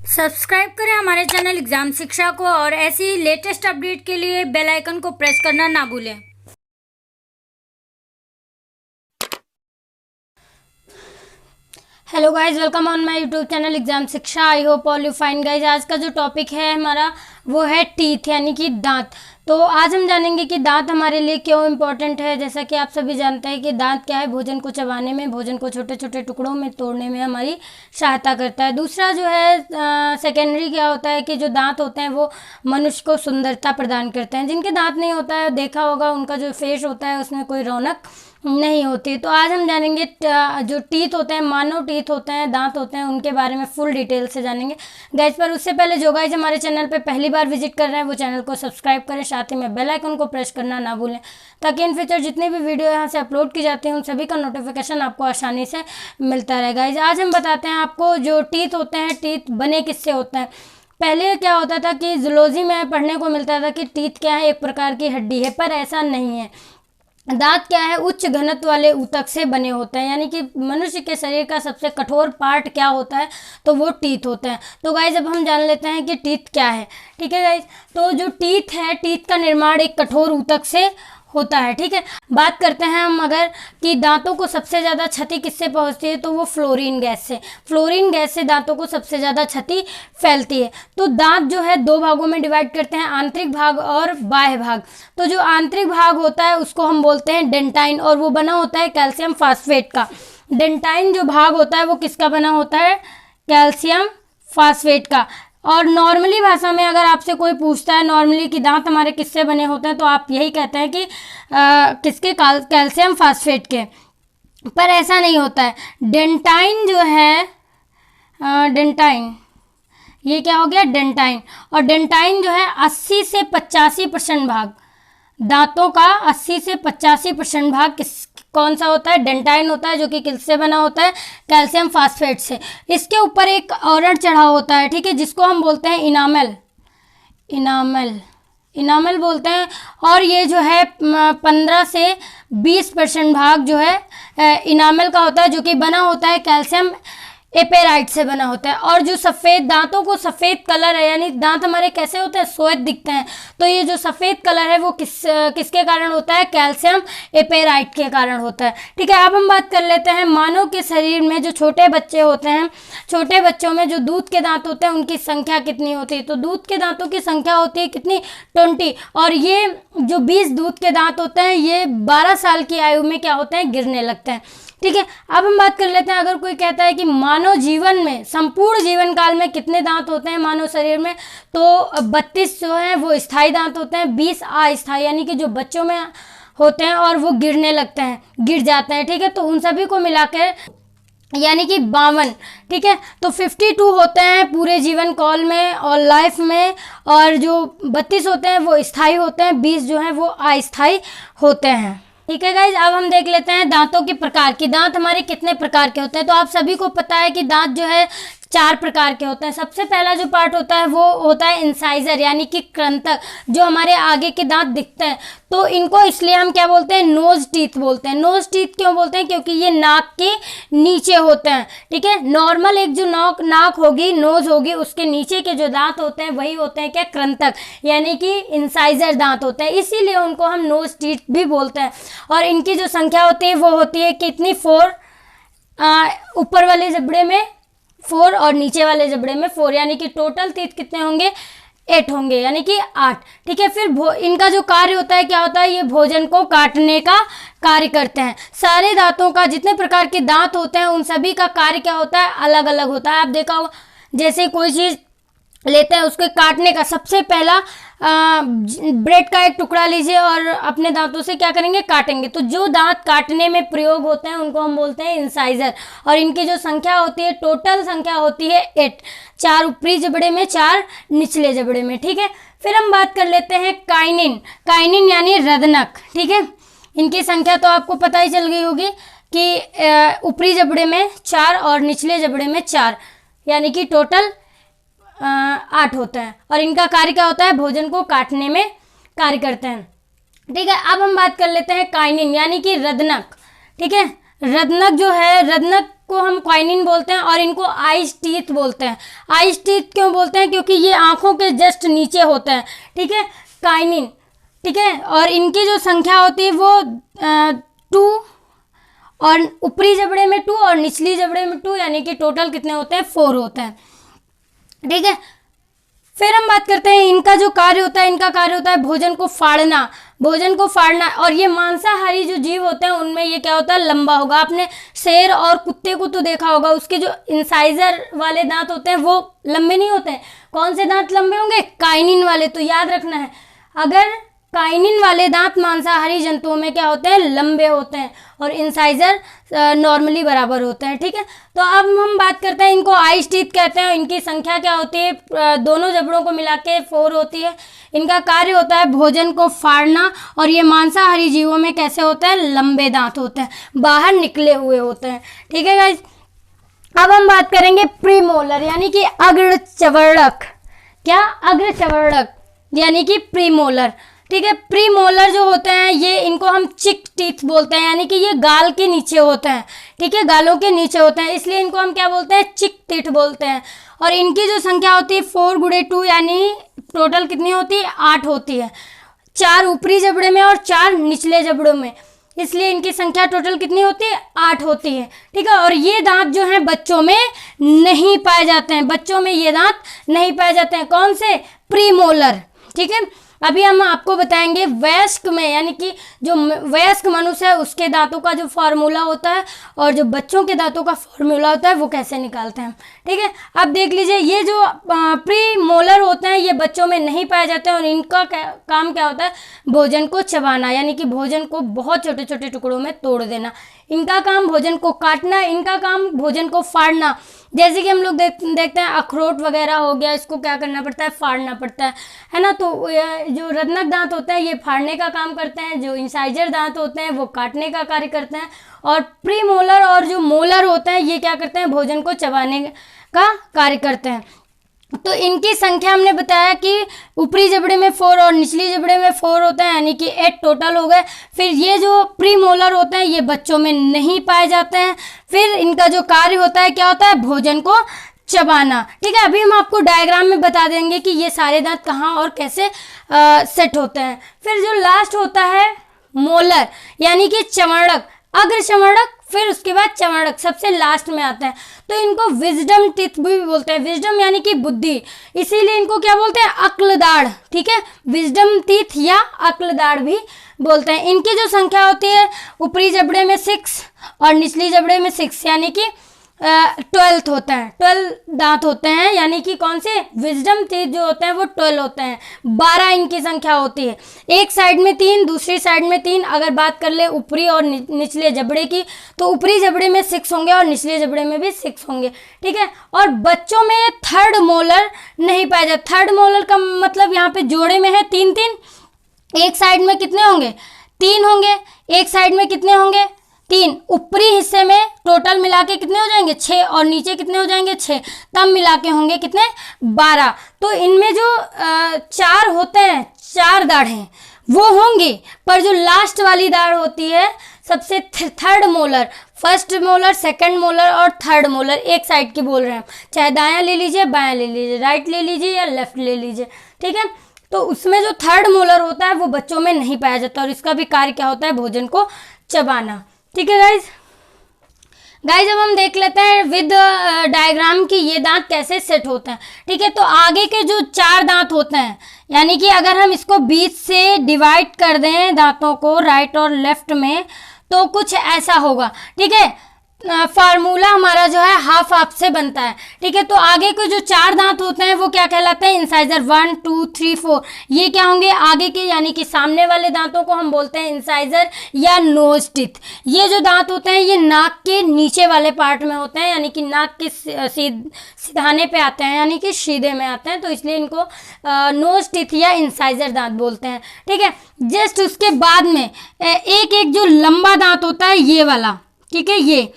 Subscribe करें हमारे channel exam शिक्षा को और ऐसी लेटेस्ट अपडेट के लिए बेल आइकन को प्रेस करना ना भूलें। Hello guys, welcome on my YouTube channel exam Shiksha. I hope all you fine guys. आज का जो टॉपिक है हमारा वो है टीथ यानी कि दांत। तो आज हम जानेंगे कि दांत हमारे लिए क्यों इम्पोर्टेंट है। जैसा कि आप सभी जानते हैं कि दांत क्या है, भोजन को चबाने में, भोजन को छोटे छोटे टुकड़ों में तोड़ने में हमारी सहायता करता है। दूसरा जो है सेकेंडरी क्या होता है कि जो दांत होते हैं वो मनुष्य को सुंदरता प्रदान करते हैं। जिनके दांत नहीं होता है, देखा होगा, उनका जो फेस होता है उसमें कोई रौनक नहीं होती। तो आज हम जानेंगे जो टीथ होते हैं, मानव टीथ होते हैं, दांत होते हैं, उनके बारे में फुल डिटेल से जानेंगे गाइज। पर उससे पहले जो गाइज हमारे चैनल पे पहली बार विजिट कर रहे हैं वो चैनल को सब्सक्राइब करें, साथ ही में बेल आइकन को प्रेस करना ना भूलें, ताकि इन फ्यूचर जितनी भी वीडियो यहाँ से अपलोड की जाती हैं उन सभी का नोटिफिकेशन आपको आसानी से मिलता रहेगा। गाइज आज हम बताते हैं आपको जो टीथ होते हैं, टीथ बने किससे होते हैं। पहले क्या होता था कि जूलॉजी में पढ़ने को मिलता था कि टीथ क्या है, एक प्रकार की हड्डी है, पर ऐसा नहीं है। दांत क्या है, उच्च घनत्व वाले ऊतक से बने होते हैं। यानी कि मनुष्य के शरीर का सबसे कठोर पार्ट क्या होता है, तो वो टीथ होते हैं। तो गाइज अब हम जान लेते हैं कि टीथ क्या है। ठीक है गाइज, तो जो टीथ है, टीथ का निर्माण एक कठोर ऊतक से होता है। ठीक है, बात करते हैं हम अगर कि दांतों को सबसे ज़्यादा क्षति किससे पहुंचती है, तो वो फ्लोरीन गैस से। फ्लोरीन गैस से दांतों को सबसे ज़्यादा क्षति फैलती है। तो दांत जो है दो भागों में डिवाइड करते हैं, आंतरिक भाग और बाह्य भाग। तो जो आंतरिक भाग होता है उसको हम बोलते हैं डेंटाइन, और वो बना होता है कैल्शियम फास्फेट का। डेंटाइन जो भाग होता है वो किसका बना होता है, कैल्शियम फास्फेट का। और नॉर्मली भाषा में अगर आपसे कोई पूछता है नॉर्मली कि दांत हमारे किससे बने होते हैं, तो आप यही कहते हैं कि किसके, कैल्शियम फास्फेट के। पर ऐसा नहीं होता है। डेंटाइन जो है, डेंटाइन, ये क्या हो गया, डेंटाइन। और डेंटाइन जो है 80 से 85% भाग दांतों का, 80 से 85% भाग कौन सा होता है, डेंटाइन होता है, जो कि किससे बना होता है, कैल्शियम फास्फेट से। इसके ऊपर एक आवरण चढ़ा होता है, ठीक है, जिसको हम बोलते हैं इनामल। इनामल बोलते हैं। और ये जो है 15 से 20% भाग जो है इनामल का होता है, जो कि बना होता है कैल्शियम एपेराइट से बना होता है। और जो सफ़ेद दांतों को सफ़ेद कलर है, यानी दांत हमारे कैसे होते हैं, श्वेत दिखते हैं, तो ये जो सफ़ेद कलर है वो किसके कारण होता है, कैल्शियम एपेराइट के कारण होता है। ठीक है, अब हम बात कर लेते हैं मानव के शरीर में जो छोटे बच्चे होते हैं, छोटे बच्चों में जो दूध के दांत होते हैं उनकी संख्या कितनी होती है। तो दूध के दांतों की संख्या होती है कितनी, 20। और ये जो 20 दूध के दांत होते हैं ये 12 साल की आयु में क्या होते हैं, गिरने लगते हैं। ठीक है, अब हम बात कर लेते हैं, अगर कोई कहता है कि मानव जीवन में, संपूर्ण जीवन काल में कितने दांत होते हैं मानव शरीर में, तो 32 जो है वो स्थायी दांत होते हैं, 20 अस्थायी, यानी कि जो बच्चों में होते हैं और वो गिरने लगते हैं, गिर जाते हैं। ठीक है, तो उन सभी को मिलाकर यानी कि 52। ठीक है, तो 52 होते हैं पूरे जीवन काल में और लाइफ में, और जो 32 होते हैं वो स्थायी होते हैं, 20 जो हैं वो अस्थायी होते हैं। ठीक है गाइज, अब हम देख लेते हैं दांतों के प्रकार की। दांत हमारे कितने प्रकार के होते हैं। तो आप सभी को पता है कि दांत जो है 4 प्रकार के होते हैं। सबसे पहला जो पार्ट होता है वो होता है इंसाइजर, यानी कि कृंतक, जो हमारे आगे के दांत दिखते हैं। तो इनको इसलिए हम क्या बोलते हैं, नोज टीथ बोलते हैं। नोज टीथ क्यों बोलते हैं, क्योंकि ये नाक के नीचे होते हैं। ठीक है, नॉर्मल एक जो नाक होगी, नोज होगी, उसके नीचे के जो दांत होते हैं वही होते हैं क्या, कृंतक, यानी कि इंसाइजर दांत होते हैं, इसीलिए उनको हम नोज टीथ भी बोलते हैं। और इनकी जो संख्या होती है वो होती है कितनी, 4। ऊपर वाले जबड़े में 4 और नीचे वाले जबड़े में 4, यानी कि टोटल टीथ कितने होंगे, 8 होंगे, यानी कि 8। ठीक है, फिर इनका जो कार्य होता है क्या होता है, ये भोजन को काटने का कार्य करते हैं। सारे दांतों का, जितने प्रकार के दांत होते हैं उन सभी का कार्य क्या होता है, अलग अलग होता है। आप देखा होगा, जैसे कोई चीज़ लेते हैं उसके काटने का, सबसे पहला ब्रेड का एक टुकड़ा लीजिए और अपने दांतों से क्या करेंगे, काटेंगे। तो जो दांत काटने में प्रयोग होते हैं उनको हम बोलते हैं इंसाइजर। और इनकी जो संख्या होती है, टोटल संख्या होती है 8, 4 ऊपरी जबड़े में, 4 निचले जबड़े में। ठीक है, फिर हम बात कर लेते हैं काइनिन। काइनिन यानी रदनक। ठीक है, इनकी संख्या तो आपको पता ही चल गई होगी कि ऊपरी जबड़े में 4 और निचले जबड़े में 4, यानी कि टोटल 8 होते हैं। और इनका कार्य क्या होता है, भोजन को काटने में कार्य करते हैं। ठीक है, अब हम बात कर लेते हैं काइनिन यानी कि रदनक। ठीक है, रदनक जो है, रदनक को हम क्वाइनिन बोलते हैं और इनको आइज टीथ बोलते हैं। आइज टीथ क्यों बोलते हैं? क्योंकि ये आंखों के जस्ट नीचे होते हैं, ठीक है, काइनिन, ठीक है। और इनकी जो संख्या होती है वो 2 और ऊपरी जबड़े में 2 और निचली जबड़े में 2, यानी कि टोटल कितने होते हैं? 4 होते हैं, ठीक है। फिर हम बात करते हैं इनका जो कार्य होता है, इनका कार्य होता है भोजन को फाड़ना, भोजन को फाड़ना। और ये मांसाहारी जो जीव होते हैं उनमें ये क्या होता है? लंबा होगा। आपने शेर और कुत्ते को तो देखा होगा, उसके जो इंसाइजर वाले दांत होते हैं वो लंबे नहीं होते हैं। कौन से दांत लंबे होंगे? काइनिन वाले। तो याद रखना है, अगर काइनिन वाले दांत मांसाहारी जंतुओं में क्या होते हैं? लंबे होते हैं और इंसाइजर नॉर्मली बराबर होते हैं, ठीक है। तो अब हम बात करते हैं, इनको आइज टीथ कहते हैं। इनकी संख्या क्या होती है? दोनों जबड़ों को मिला के 4 होती है। इनका कार्य होता है भोजन को फाड़ना और ये मांसाहारी जीवों में कैसे होते हैं? लंबे दांत होते हैं, बाहर निकले हुए होते हैं, ठीक है गाइस। अब हम बात करेंगे प्रीमोलर यानी कि अग्रचवर्णक। क्या? अग्रचवर्णक यानी कि प्रीमोलर, ठीक है। प्रीमोलर जो होते हैं ये, इनको हम चिक टीथ बोलते हैं, यानी कि ये गाल के नीचे होते हैं, ठीक है, गालों के नीचे होते हैं, इसलिए इनको हम क्या बोलते हैं? चिक टीथ बोलते हैं। और इनकी जो संख्या होती है 4 × 2 यानी टोटल कितनी होती है? 8 होती है। 4 ऊपरी जबड़े में और 4 निचले जबड़ों में, इसलिए इनकी संख्या टोटल कितनी होती है? 8 होती है, ठीक है। और ये दांत जो हैं बच्चों में नहीं पाए जाते हैं, बच्चों में ये दांत नहीं पाए जाते हैं। कौन से? प्रीमोलर, ठीक है। अभी हम आपको बताएंगे वयस्क में, यानी कि जो वयस्क मनुष्य है उसके दांतों का जो फार्मूला होता है और जो बच्चों के दांतों का फार्मूला होता है वो कैसे निकालते हैं, ठीक है। अब देख लीजिए, ये जो प्री मोलर होते हैं ये बच्चों में नहीं पाए जाते हैं और इनका काम क्या होता है? भोजन को चबाना, यानी कि भोजन को बहुत छोटे छोटे टुकड़ों में तोड़ देना। इनका काम भोजन को काटना, इनका काम भोजन को फाड़ना। जैसे कि हम लोग देखते हैं अखरोट वगैरह हो गया, इसको क्या करना पड़ता है? फाड़ना पड़ता है ना। तो जो रत्नक दांत होते हैं ये फाड़ने का काम करते हैं, जो इंसाइजर दांत होते हैं वो काटने का कार्य करते हैं, और प्रीमोलर और जो मोलर होते हैं ये क्या करते हैं? भोजन को चबाने का कार्य करते हैं। तो इनकी संख्या हमने बताया कि ऊपरी जबड़े में 4 और निचली जबड़े में 4 होते हैं, यानी कि 8 टोटल हो गए। फिर ये जो प्रीमोलर होते हैं ये बच्चों में नहीं पाए जाते हैं। फिर इनका जो कार्य होता है क्या होता है? भोजन को चबाना, ठीक है। अभी हम आपको डायग्राम में बता देंगे कि ये सारे दांत कहाँ और कैसे सेट होते हैं। फिर जो लास्ट होता है मोलर यानी कि चवर्णक, अग्र चवर्णक, फिर उसके बाद चवर्णक सबसे लास्ट में आता है। तो इनको विजडम टीथ भी बोलते हैं। विजडम यानी कि बुद्धि, इसीलिए इनको क्या बोलते हैं? अक्ल दाढ़, ठीक है। विजडम टीथ या अक्ल दाढ़ भी बोलते हैं। इनकी जो संख्या होती है ऊपरी जबड़े में 6 और निचली जबड़े में 6, यानी कि 12 होते हैं, 12 दांत होते हैं, यानी कि कौन से? विजडम टीथ जो होते हैं वो 12 होते हैं। 12 इनकी संख्या होती है। एक साइड में 3, दूसरी साइड में 3। अगर बात कर ले ऊपरी और निचले जबड़े की, तो ऊपरी जबड़े में 6 होंगे और निचले जबड़े में भी 6 होंगे, ठीक है। और बच्चों में थर्ड मोलर नहीं पाया जाता। थर्ड मोलर का मतलब यहाँ पे जोड़े में है 3-3। एक साइड में कितने होंगे? 3 होंगे। एक साइड में कितने होंगे? 3। ऊपरी हिस्से में टोटल मिला के कितने हो जाएंगे? 6 और नीचे कितने हो जाएंगे? 6। तब मिला के होंगे कितने? 12। तो इनमें जो 4 होते हैं, 4 दाढ़ें वो होंगी, पर जो लास्ट वाली दाढ़ होती है सबसे third molar, first molar, second molar और थर्ड मोलर एक साइड की बोल रहे हैं। चाहे दायां ले लीजिए, बायां ले लीजिए, राइट ले लीजिए या लेफ्ट ले लीजिए, ठीक है। तो उसमें जो थर्ड मोलर होता है वो बच्चों में नहीं पाया जाता और इसका भी कार्य क्या होता है? भोजन को चबाना, ठीक है गाइज। अब हम देख लेते हैं विद डायग्राम की ये दांत कैसे सेट होते हैं, ठीक है। तो आगे के जो 4 दांत होते हैं, यानी कि अगर हम इसको बीच से डिवाइड कर दें दांतों को राइट और लेफ्ट में, तो कुछ ऐसा होगा, ठीक है। फार्मूला हमारा जो है हाफ हाफ से बनता है, ठीक है। तो आगे के जो 4 दांत होते हैं वो क्या कहलाते हैं? इंसाइजर। 1 2 3 4 ये क्या होंगे? आगे के, यानी कि सामने वाले दांतों को हम बोलते हैं इंसाइजर या नोज टीथ। ये जो दांत होते हैं ये नाक के नीचे वाले पार्ट में होते हैं, यानी कि नाक के सीधाने पे आते हैं, यानी कि सीधे में आते हैं, तो इसलिए इनको नोज टीथ या इंसाइजर दांत बोलते हैं, ठीक है। जस्ट उसके बाद में एक एक जो लंबा दांत होता है ये वाला, ठीक है,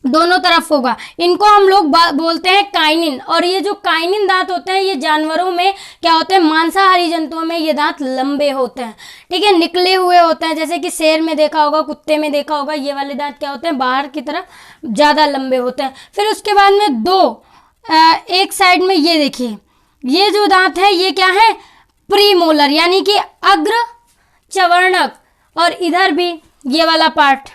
दोनों तरफ होगा। इनको हम लोग बोलते हैं काइनिन। और ये जो काइनिन दांत होते हैं ये जानवरों में क्या होते हैं, मांसाहारी जंतुओं में ये दांत लंबे होते हैं, ठीक है, निकले हुए होते हैं। जैसे कि शेर में देखा होगा, कुत्ते में देखा होगा, ये वाले दांत क्या होते हैं, बाहर की तरफ ज़्यादा लंबे होते हैं। फिर उसके बाद में एक साइड में ये देखिए, ये जो दांत है ये क्या है, प्रीमोलर यानी कि अग्र चवर्णक। और इधर भी ये वाला पार्ट,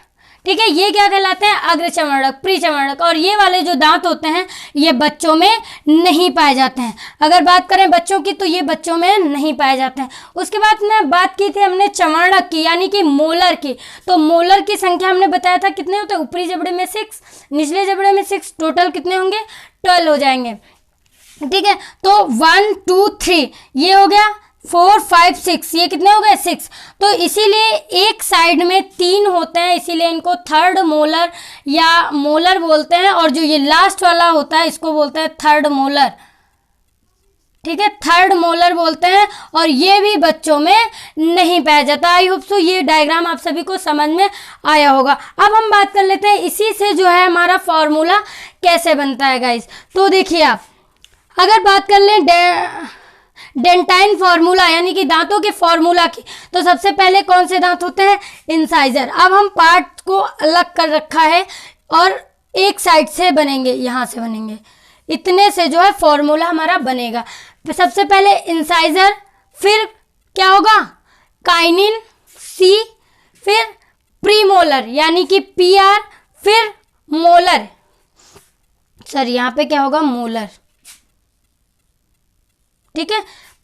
ठीक है, ये क्या कहलाते हैं, अग्र चवर्णक, प्री चवर्णक। और ये वाले जो दांत होते हैं ये बच्चों में नहीं पाए जाते हैं। अगर बात करें बच्चों की तो ये बच्चों में नहीं पाए जाते हैं। उसके बाद में बात की थी हमने चवर्णक की यानी कि मोलर की। तो मोलर की संख्या हमने बताया था कितने होते हैं, ऊपरी जबड़े में 6, निचले जबड़े में 6, टोटल कितने होंगे, 12 हो जाएंगे, ठीक है। तो 1 2 3 ये हो गया, 4 5 6 ये कितने हो गए, 6। तो इसीलिए एक साइड में 3 होते हैं, इसीलिए इनको थर्ड मोलर या मोलर बोलते हैं। और जो ये लास्ट वाला होता है इसको बोलते हैं थर्ड मोलर, ठीक है, थर्ड मोलर बोलते हैं। और ये भी बच्चों में नहीं पाया जाता। आई होप सो ये डायग्राम आप सभी को समझ में आया होगा। अब हम बात कर लेते हैं इसी से जो है हमारा फॉर्मूला कैसे बनता है गाइस। तो देखिए आप अगर बात कर लें डेंटाइन फार्मूला यानी कि दांतों के फार्मूला की, तो सबसे पहले कौन से दांत होते हैं, इंसाइजर। अब हम पार्ट को अलग कर रखा है और एक साइड से बनेंगे, यहाँ से बनेंगे, इतने से जो है फार्मूला हमारा बनेगा। तो सबसे पहले इंसाइजर, फिर क्या होगा, काइनिन सी, फिर प्रीमोलर यानी कि PR, फिर मोलर, सर यहाँ पे क्या होगा, मोलर, ठीक है,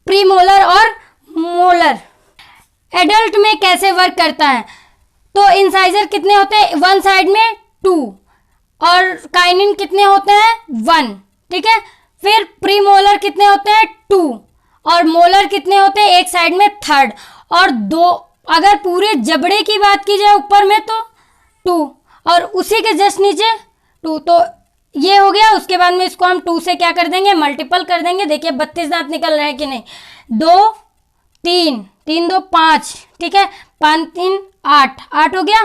प्रीमोलर और मोलर। एडल्ट में कैसे वर्क करता है, तो इंसाइजर कितने होते हैं, वन साइड में 2 और काइनिन कितने होते हैं, 1, ठीक है। फिर प्रीमोलर कितने होते हैं, 2 और मोलर कितने होते हैं, एक साइड में 3rd और 2। अगर पूरे जबड़े की बात की जाए ऊपर में तो 2 और उसी के जस्ट नीचे 2, तो ये हो गया। उसके बाद में इसको हम 2 से क्या कर देंगे, मल्टीपल कर देंगे। देखिए 32 दांत निकल रहे हैं कि नहीं, 2 3 3 2 5, ठीक है, 5 3 8, 8 हो गया,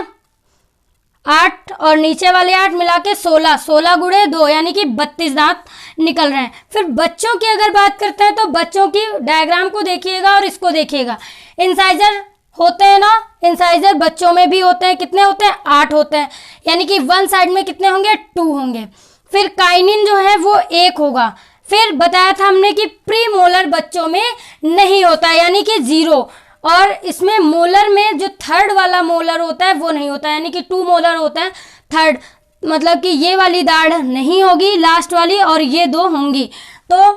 8 और नीचे वाले 8 मिला के 16, 16 गुणे 2 यानी कि 32 दांत निकल रहे हैं। फिर बच्चों की अगर बात करते हैं तो बच्चों की डायग्राम को देखिएगा और इसको देखिएगा। इंसाइजर होते हैं ना, इंसाइजर बच्चों में भी होते हैं, कितने होते हैं, 8 होते हैं, यानी कि वन साइड में कितने होंगे, 2 होंगे। फिर काइनिन जो है वो 1 होगा। फिर बताया था हमने कि प्रीमोलर बच्चों में नहीं होता यानी कि 0, और इसमें मोलर में जो थर्ड वाला मोलर होता है वो नहीं होता यानी कि 2 मोलर होता है, थर्ड मतलब कि ये वाली दाढ़ नहीं होगी लास्ट वाली और ये 2 होंगी। तो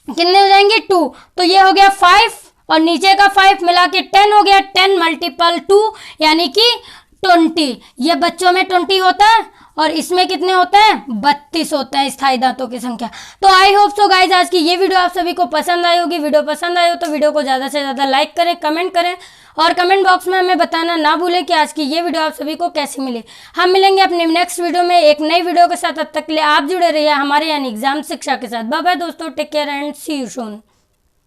कितने हो जाएंगे, 2, तो ये हो गया 5 और नीचे का 5 मिला के 10 हो गया, 10 × 2 यानी कि 20। ये बच्चों में 20 होता है और इसमें कितने होते हैं, 32 होते हैं स्थायी दांतों की संख्या। तो आई होप सो गाइज आज की ये वीडियो आप सभी को पसंद आई होगी। वीडियो पसंद आई हो तो वीडियो को ज़्यादा से ज़्यादा लाइक करें, कमेंट करें और कमेंट बॉक्स में हमें बताना ना भूलें कि आज की ये वीडियो आप सभी को कैसी मिली। हम मिलेंगे अपने नेक्स्ट वीडियो में एक नई वीडियो के साथ। तब तक के लिए आप जुड़े रहिए हमारे यानी एग्जाम शिक्षा के साथ। बाय बाय दोस्तों, take care and see you soon.